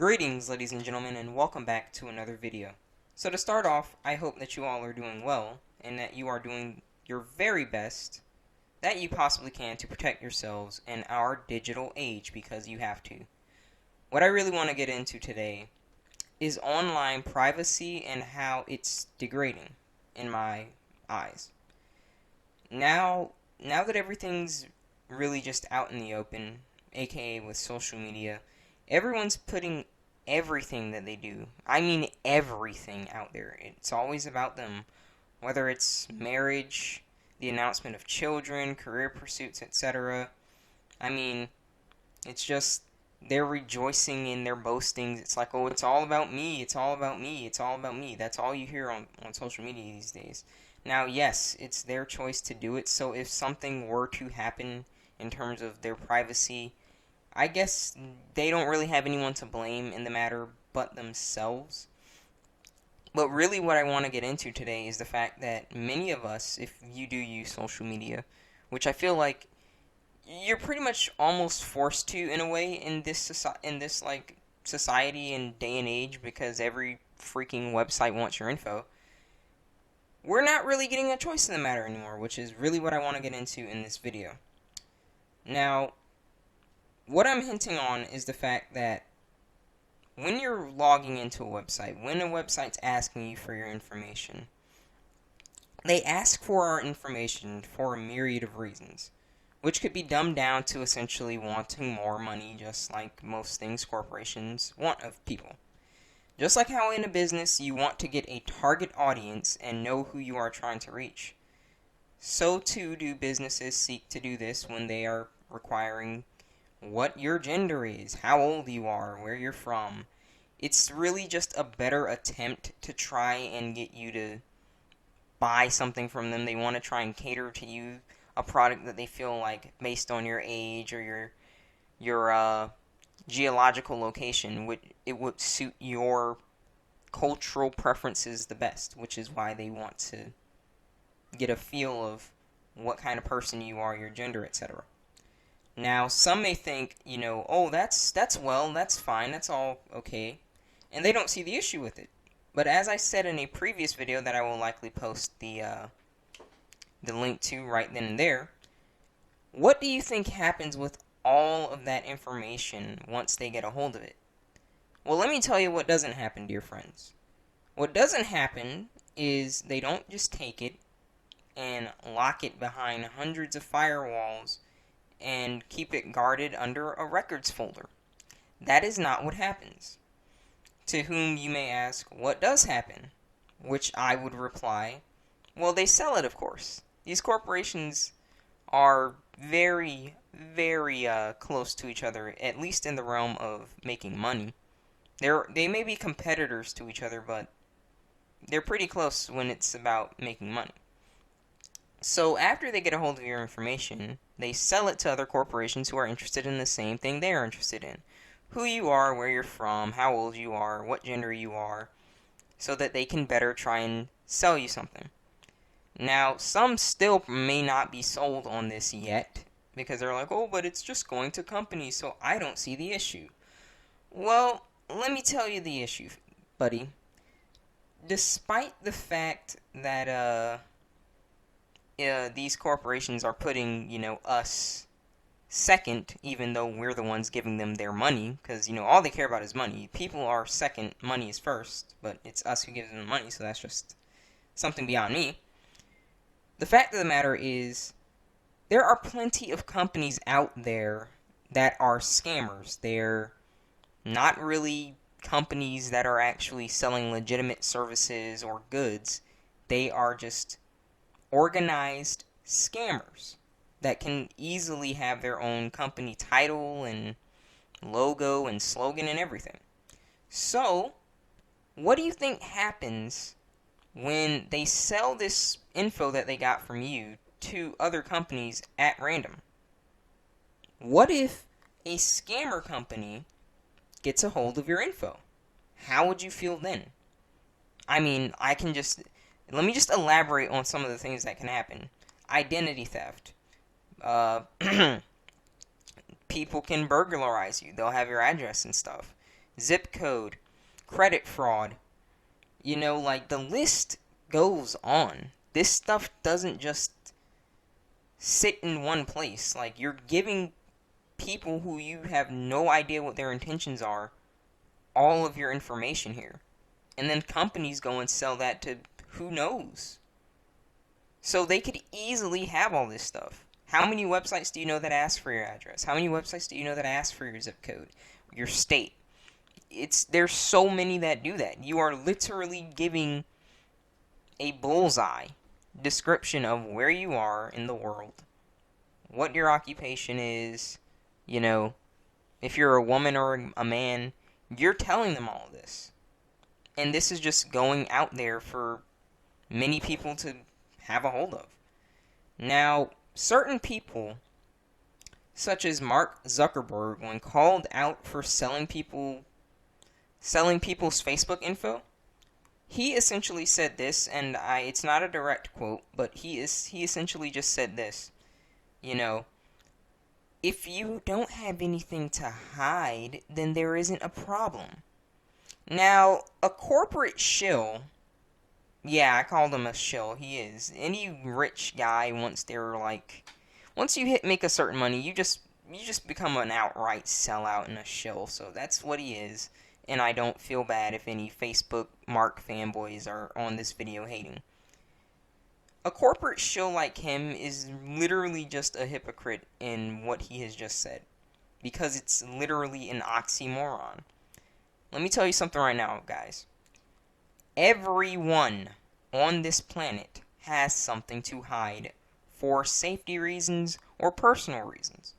Greetings, ladies and gentlemen, and welcome back to another video. So to start off, I hope that you all are doing well, and that you are doing your very best that you possibly can to protect yourselves in our digital age, because you have to. What I really want to get into today is online privacy and how it's degrading, in my eyes. Now that everything's really just out in the open, aka with social media, everyone's putting everything that they do, I mean everything, out there. It's always about them, whether it's marriage, the announcement of children, career pursuits, etc. I mean, it's just they're rejoicing in their boastings. It's like, oh, it's all about me, it's all about me, it's all about me. That's all you hear on social media these days. Now, yes, it's their choice to do it, so if something were to happen in terms of their privacy, I guess they don't really have anyone to blame in the matter but themselves. But really what I want to get into today is the fact that many of us, if you do use social media, which I feel like you're pretty much almost forced to in a way in this like society and day and age, because every freaking website wants your info. We're not really getting a choice in the matter anymore, which is really what I want to get into in this video. Now, what I'm hinting on is the fact that when you're logging into a website, when a website's asking you for your information, they ask for our information for a myriad of reasons, which could be dumbed down to essentially wanting more money, just like most things corporations want of people. Just like how in a business you want to get a target audience and know who you are trying to reach, so too do businesses seek to do this when they are requiring what your gender is, how old you are, where you're from. It's really just a better attempt to try and get you to buy something from them. They want to try and cater to you a product that they feel like, based on your age or your geological location, it would suit your cultural preferences the best, which is why they want to get a feel of what kind of person you are, your gender, etc. Now, some may think, oh, that's fine, that's all okay, and they don't see the issue with it. But as I said in a previous video that I will likely post the link to right then and there, what do you think happens with all of that information once they get a hold of it? Well, let me tell you what doesn't happen, dear friends. What doesn't happen is they don't just take it and lock it behind hundreds of firewalls and keep it guarded under a records folder. That is not what happens. To whom you may ask, what does happen? Which I would reply, well, they sell it, of course. These corporations are very, very close to each other, at least in the realm of making money. They may be competitors to each other, but they're pretty close when it's about making money. So after they get a hold of your information, they sell it to other corporations who are interested in the same thing they're interested in. Who you are, where you're from, how old you are, what gender you are, so that they can better try and sell you something. Now, some still may not be sold on this yet, because they're like, oh, but it's just going to companies, so I don't see the issue. Well, let me tell you the issue, buddy. Despite the fact that these corporations are putting, us second, even though we're the ones giving them their money, because, all they care about is money. People are second, money is first, but it's us who gives them the money, so that's just something beyond me. The fact of the matter is, there are plenty of companies out there that are scammers. They're not really companies that are actually selling legitimate services or goods. They are just organized scammers that can easily have their own company title and logo and slogan and everything. So, what do you think happens when they sell this info that they got from you to other companies at random? What if a scammer company gets a hold of your info? How would you feel then? I mean, let me just elaborate on some of the things that can happen. Identity theft. People can burglarize you. They'll have your address and stuff. zip code, credit fraud. Like the list goes on. This stuff doesn't just sit in one place. Like you're giving people who you have no idea what their intentions are all of your information here. And then companies go and sell that to who knows. So they could easily have all this stuff. How many websites do you know that ask for your address? How many websites do you know that ask for your zip code, your state? There's so many that do that. You are literally giving a bullseye description of where you are in the world, what your occupation is, if you're a woman or a man, you're telling them all of this. And this is just going out there for many people to have a hold of. Now, certain people, such as Mark Zuckerberg, when called out for selling people's Facebook info, he essentially said this, and it's not a direct quote, but he essentially just said this, if you don't have anything to hide, then there isn't a problem. Now, a corporate shill, yeah, I called him a shill, he is. Any rich guy, once you make a certain money, you just become an outright sellout and a shill, so that's what he is. And I don't feel bad if any Facebook Mark fanboys are on this video hating. A corporate shill like him is literally just a hypocrite in what he has just said, because it's literally an oxymoron. Let me tell you something right now, guys. Everyone on this planet has something to hide for safety reasons or personal reasons.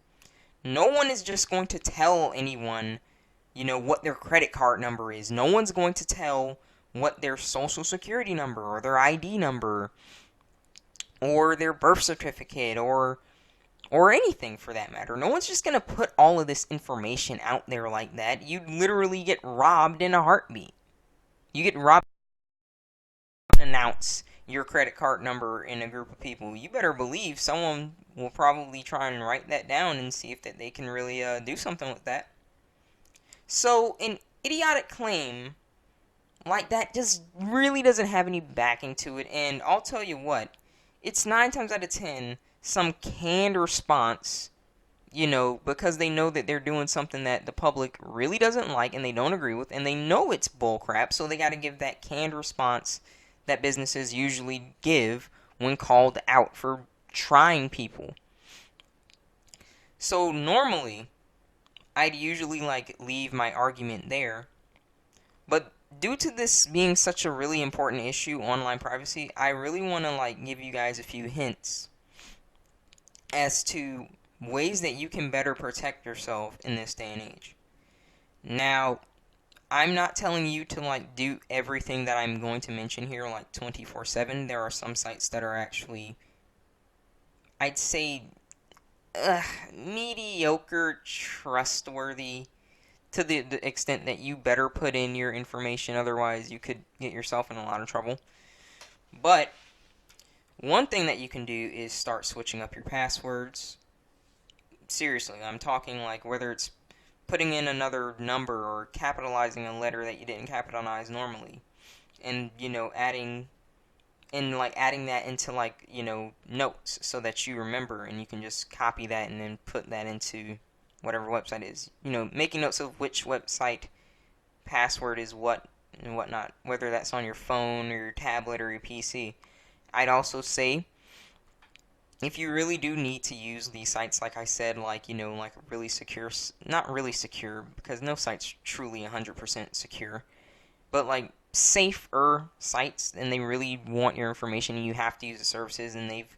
No one is just going to tell anyone, what their credit card number is. No one's going to tell what their social security number or their ID number or their birth certificate or anything for that matter. No one's just going to put all of this information out there like that. You'd literally get robbed in a heartbeat. You get robbed and announce your credit card number in a group of people. You better believe someone will probably try and write that down and see if they can really do something with that. So an idiotic claim like that just really doesn't have any backing to it, and I'll tell you what, it's 9 times out of 10 some canned response, because they know that they're doing something that the public really doesn't like and they don't agree with, and they know it's bullcrap, so they got to give that canned response that businesses usually give when called out for trying people. So normally, I'd usually leave my argument there, but due to this being such a really important issue, online privacy, I really want to give you guys a few hints as to ways that you can better protect yourself in this day and age. Now, I'm not telling you to do everything that I'm going to mention here 24/7. There are some sites that are actually, I'd say, mediocre, trustworthy, to the extent that you better put in your information, otherwise you could get yourself in a lot of trouble. But one thing that you can do is start switching up your passwords. Seriously, I'm talking whether it's putting in another number or capitalizing a letter that you didn't capitalize normally, and adding that into notes so that you remember, and you can just copy that and then put that into whatever website is. Making notes of which website password is what and whatnot, whether that's on your phone or your tablet or your PC. I'd also say, if you really do need to use these sites, like I said, really secure, not really secure, because no site's truly 100% secure, but safer sites, and they really want your information, and you have to use the services, and they've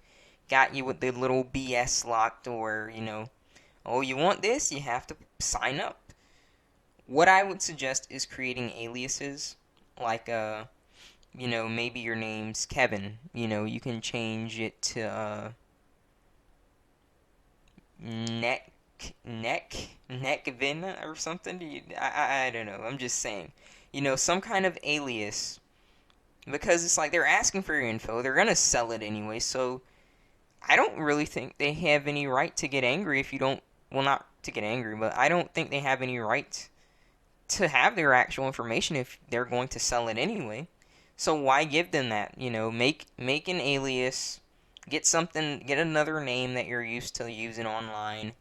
got you with the little BS locked, or oh, you want this? You have to sign up. What I would suggest is creating aliases, maybe your name's Kevin. You can change it to, Neckvin or something. I don't know. I'm just saying. Some kind of alias. Because it's they're asking for your info. They're going to sell it anyway, so I don't really think they have any right to get angry if you don't, well, not to get angry, but I don't think they have any right to have their actual information if they're going to sell it anyway. So why give them that? Make an alias, get another name that you're used to using online,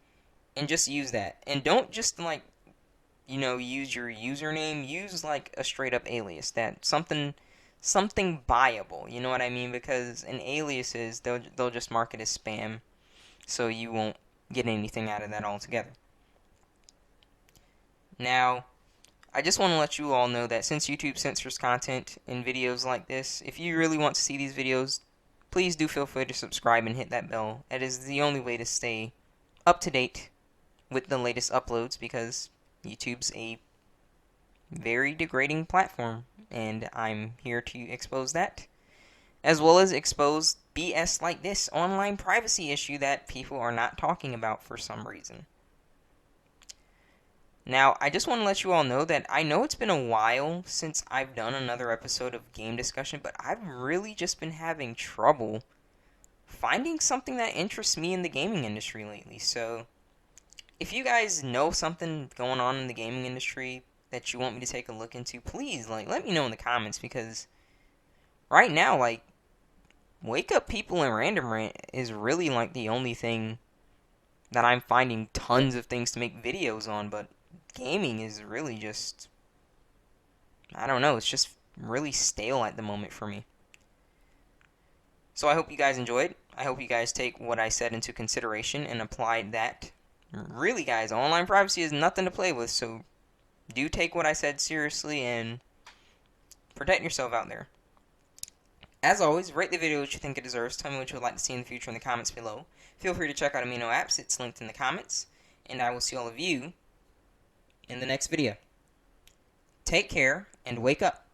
and just use that. And don't just like use your username. Use like a straight up alias, that something buyable. You know what I mean? Because an alias is they'll just mark it as spam, so you won't get anything out of that altogether. Now, I just want to let you all know that since YouTube censors content in videos like this, if you really want to see these videos, please do feel free to subscribe and hit that bell. That is the only way to stay up to date with the latest uploads, because YouTube's a very degrading platform, and I'm here to expose that, as well as expose BS like this online privacy issue that people are not talking about for some reason. Now, I just want to let you all know that I know it's been a while since I've done another episode of game discussion, but I've really just been having trouble finding something that interests me in the gaming industry lately. So, if you guys know something going on in the gaming industry that you want me to take a look into, please, let me know in the comments, because right now, Wake Up People and Random Rant is really, the only thing that I'm finding tons of things to make videos on, but gaming is really just, I don't know, it's just really stale at the moment for me. So I hope you guys enjoyed. I hope you guys take what I said into consideration and apply that. Really, guys, online privacy is nothing to play with, so do take what I said seriously and protect yourself out there. As always, rate the video what you think it deserves. Tell me what you would like to see in the future in the comments below. Feel free to check out Amino Apps. It's linked in the comments. And I will see all of you in the next video. Take care and wake up.